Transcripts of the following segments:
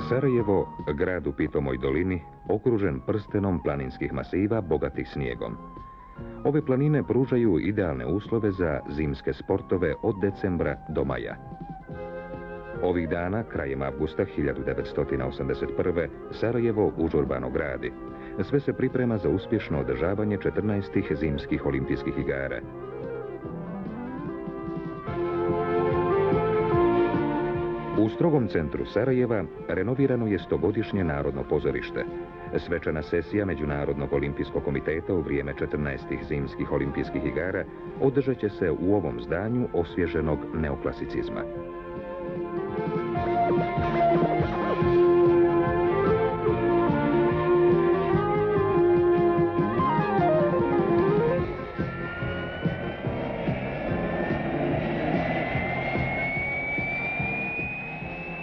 Sarajevo, grad u pitomoj dolini, okružen prstenom planinskih masiva bogatih snijegom. Ove planine pružaju idealne uslove za zimske sportove od decembra do maja. Ovih dana, krajem avgusta 1981. Sarajevo užurbano gradi. Sve se priprema za uspješno održavanje 14. zimskih olimpijskih igara. U strogom centru Sarajeva renovirano je 100-godišnje Narodno pozorište. Svečana sesija Međunarodnog olimpijskog komiteta u vrijeme 14. zimskih olimpijskih igara održat će se u ovom zdanju osvježenog neoklasicizma.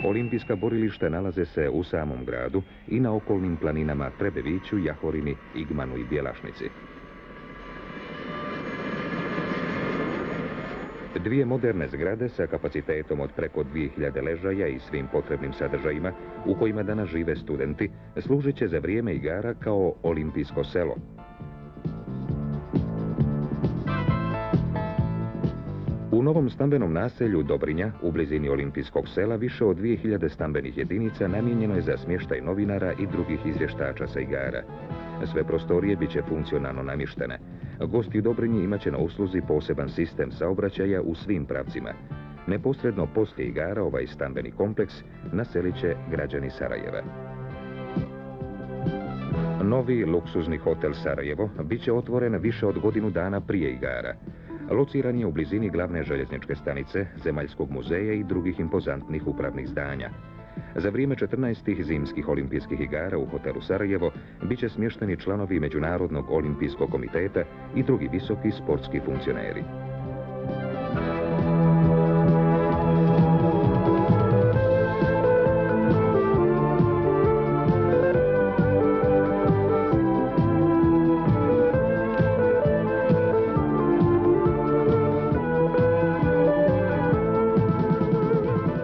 Olimpijska borilišta nalaze se u samom gradu i na okolnim planinama Trebeviću, Jahorini, Igmanu i Bjelašnici. Dvije moderne zgrade sa kapacitetom od preko 2000 ležaja i svim potrebnim sadržajima, u kojima danas žive studenti, služit će za vrijeme igara kao olimpijsko selo. U novom stambenom naselju Dobrinja, u blizini olimpijskog sela, više od 2000 stambenih jedinica namijenjeno je za smještaj novinara i drugih izvještača sa igara. Sve prostorije bit će funkcionalno namještene. Gosti u Dobrinji imat će na usluzi poseban sistem saobraćaja u svim pravcima. Neposredno poslije igara ovaj stambeni kompleks naselit će građani Sarajeva. Novi luksuzni hotel Sarajevo bit će otvoren više od godinu dana prije igara. Lociran je u blizini glavne željezničke stanice, Zemaljskog muzeja i drugih impozantnih upravnih zdanja. Za vrijeme 14. zimskih olimpijskih igara u hotelu Sarajevo bit će smješteni članovi Međunarodnog olimpijskog komiteta i drugi visoki sportski funkcioneri.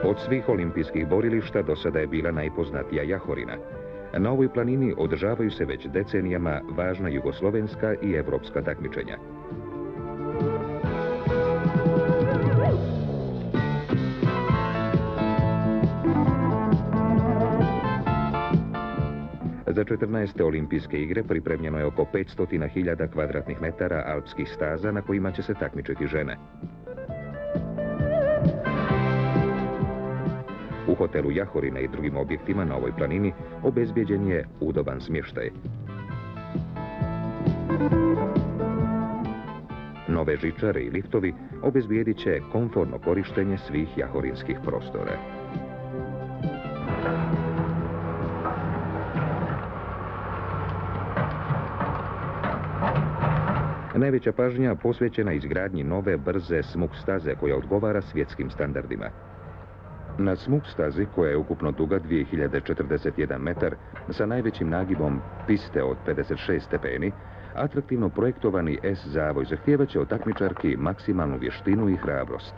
Od svih olimpijskih borilišta do sada je bila najpoznatija Jahorina. Na ovoj planini održavaju se već decenijama važna jugoslovenska i evropska takmičenja. Za 14. olimpijske igre pripremljeno je oko 500.000 kvadratnih metara alpskih staza na kojima će se takmičiti žene. U hotelu Jahorina i drugim objektima na ovoj planini obezbijeđen je udoban smještaj. Nove žičare i liftovi obezbijedit će komfortno korištenje svih jahorinskih prostora. Najveća pažnja posvećena izgradnji nove brze smuk staze koja odgovara svjetskim standardima. Na smuk stazi, koja je ukupno duga 2041 metar, sa najvećim nagibom piste od 56 stepeni, atraktivno projektovani S-zavoj zahtijevat će od takmičarki maksimalnu vještinu i hrabrost.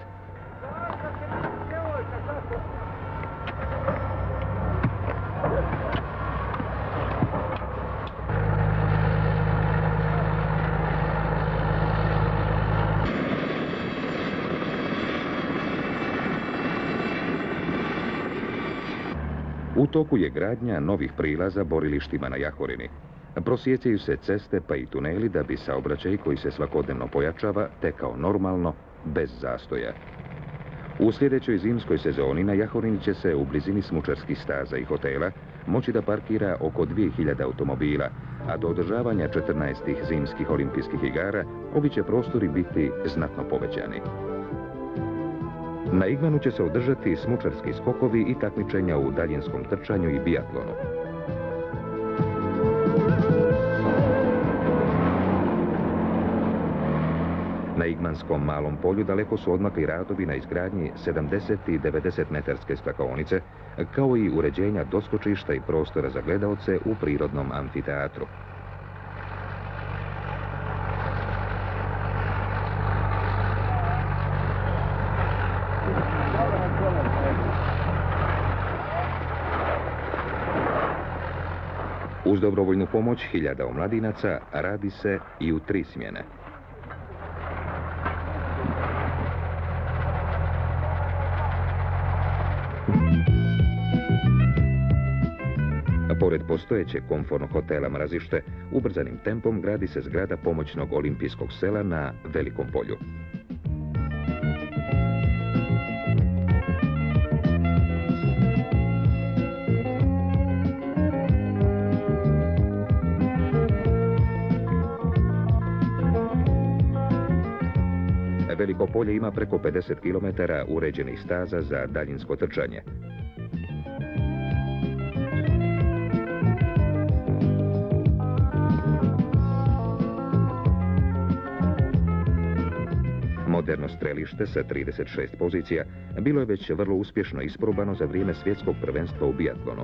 U toku je gradnja novih prilaza borilištima na Jahorini. Prosjecaju se ceste pa i tuneli da bi saobraćaj koji se svakodnevno pojačava tekao normalno, bez zastoja. U sljedećoj zimskoj sezoni na Jahorini će se u blizini smučarskih staza i hotela moći da parkira oko 2000 automobila, a do održavanja 14. zimskih olimpijskih igara ovi će prostori biti znatno povećani. Na Igmanu će se održati smučarski skokovi i takmičenja u daljinskom trčanju i biatlonu. Na Igmanskom malom polju daleko su odmakli radovi na izgradnji 70 i 90 metarske skakaonice, kao i uređenja doskočišta i prostora za gledaoce u prirodnom amfiteatru. Uz dobrovoljnu pomoć hiljada omladinaca radi se i u 3 smjene. Pored postojećeg komfornog hotela Mrazište, ubrzanim tempom gradi se zgrada pomoćnog olimpijskog sela na Velikom polju. Veliko polje ima preko 50 km uređenih staza za daljinsko trčanje. Moderno strelište sa 36 pozicija bilo je već vrlo uspješno isprobano za vrijeme svjetskog prvenstva u biatlonu.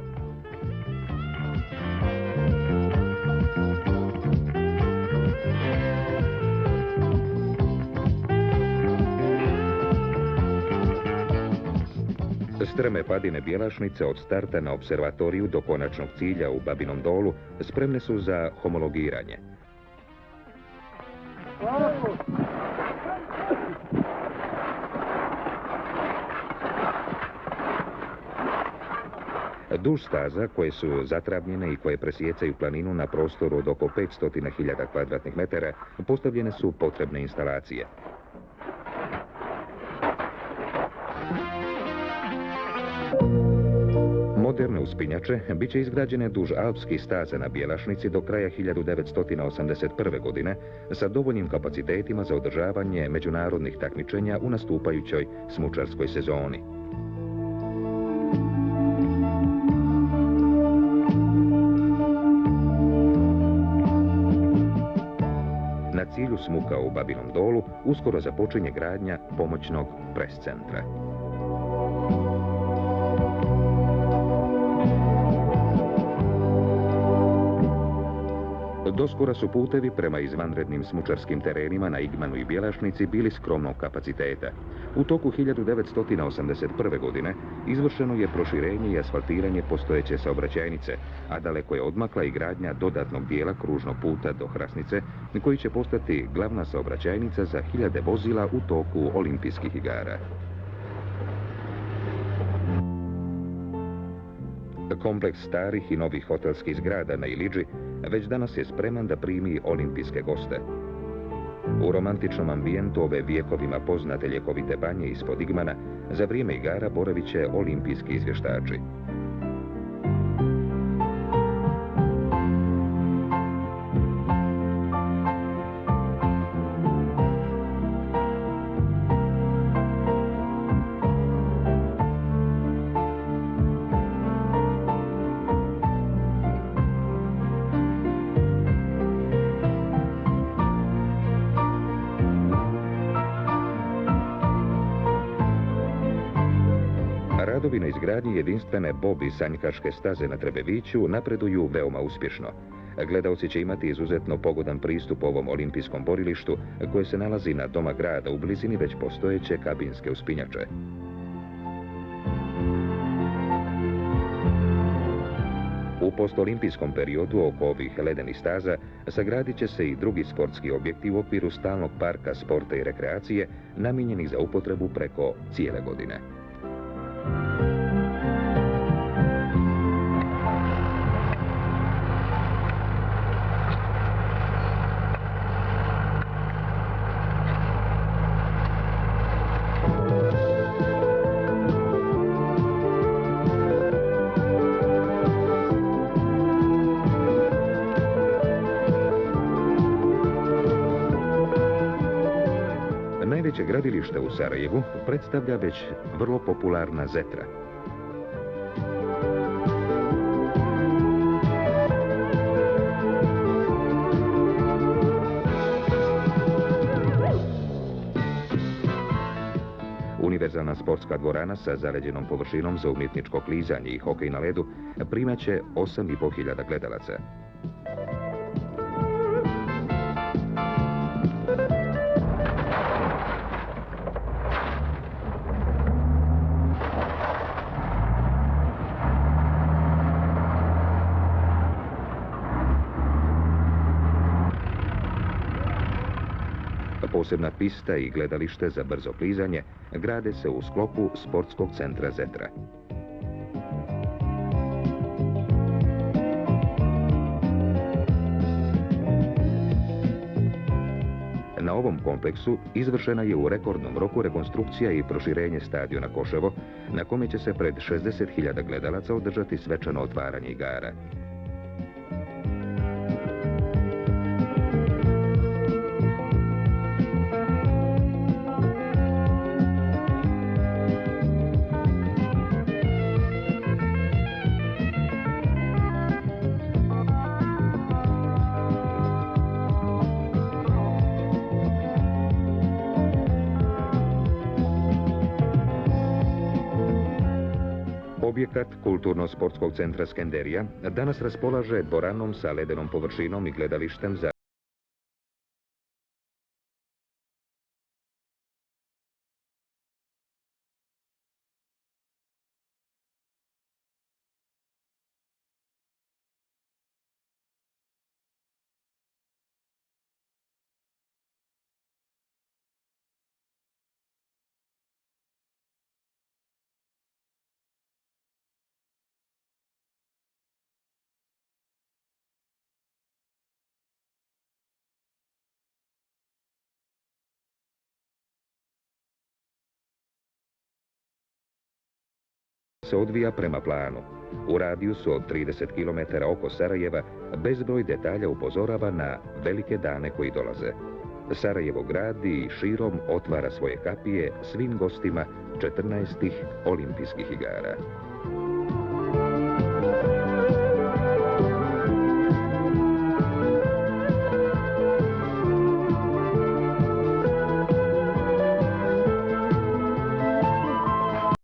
Strme padine Bjelašnice od starta na observatoriju do konačnog cilja u Babinom Dolu spremne su za homologiranje. Duž staza koje su zatravnjene i koje presjecaju planinu na prostoru od oko 500.000 kvadratnih metara postavljene su potrebne instalacije. Moderne uspinjače bit će izgrađene duž alpskih staza na Bjelašnici do kraja 1981. godine sa dovoljnim kapacitetima za održavanje međunarodnih takmičenja u nastupajućoj smučarskoj sezoni. Na cilju smuka u Babinom Dolu uskoro započinje gradnja pomoćnog prescentra. Doskora su putevi prema izvanrednim smučarskim terenima na Igmanu i Bjelašnici bili skromnog kapaciteta. U toku 1981. godine izvršeno je proširenje i asfaltiranje postojeće saobraćajnice, a daleko je odmakla i gradnja dodatnog dijela kružnog puta do Hrasnice, koji će postati glavna saobraćajnica za hiljade vozila u toku olimpijskih igara. Kompleks starih i novih hotelskih zgrada na Ilidži već danas je spreman da primi olimpijske goste. U romantičnom ambijentu ove vijekovima poznate ljekovite banje ispod Igmana za vrijeme igara boravit će olimpijski izvještači. Radovi na izgradnji jedinstvene bob i sanjkaške staze na Trebeviću napreduju veoma uspješno. Gledaoci će imati izuzetno pogodan pristup ovom olimpijskom borilištu koje se nalazi na doma grada u blizini već postojeće kabinske uspinjače. U postolimpijskom periodu oko ovih ledenih staza sagradit će se i drugi sportski objekti u okviru stalnog parka sporta i rekreacije namijenjenih za upotrebu preko cijele godine. Najveće gradilište u Sarajevu predstavlja već vrlo popularna Zetra. Univerzalna sportska dvorana sa zaleđenom površinom za umjetničko klizanje i hokej na ledu primaće 8.500 gledalaca. Posebna pista i gledalište za brzo klizanje grade se u sklopu sportskog centra Zetra. Na ovom kompleksu izvršena je u rekordnom roku rekonstrukcija i proširenje stadiona Koševo, na kome će se pred 60.000 gledalaca održati svečano otvaranje igara. Objekat Kulturno-sportskog centra Skenderija danas raspolaže dvoranom sa ledenom površinom i gledalištem za se odvija prema planu. U radijusu od 30 km oko Sarajeva bezbroj detalja upozorava na velike dane koji dolaze. Sarajevo gradi i širom otvara svoje kapije svim gostima 14. olimpijskih igara.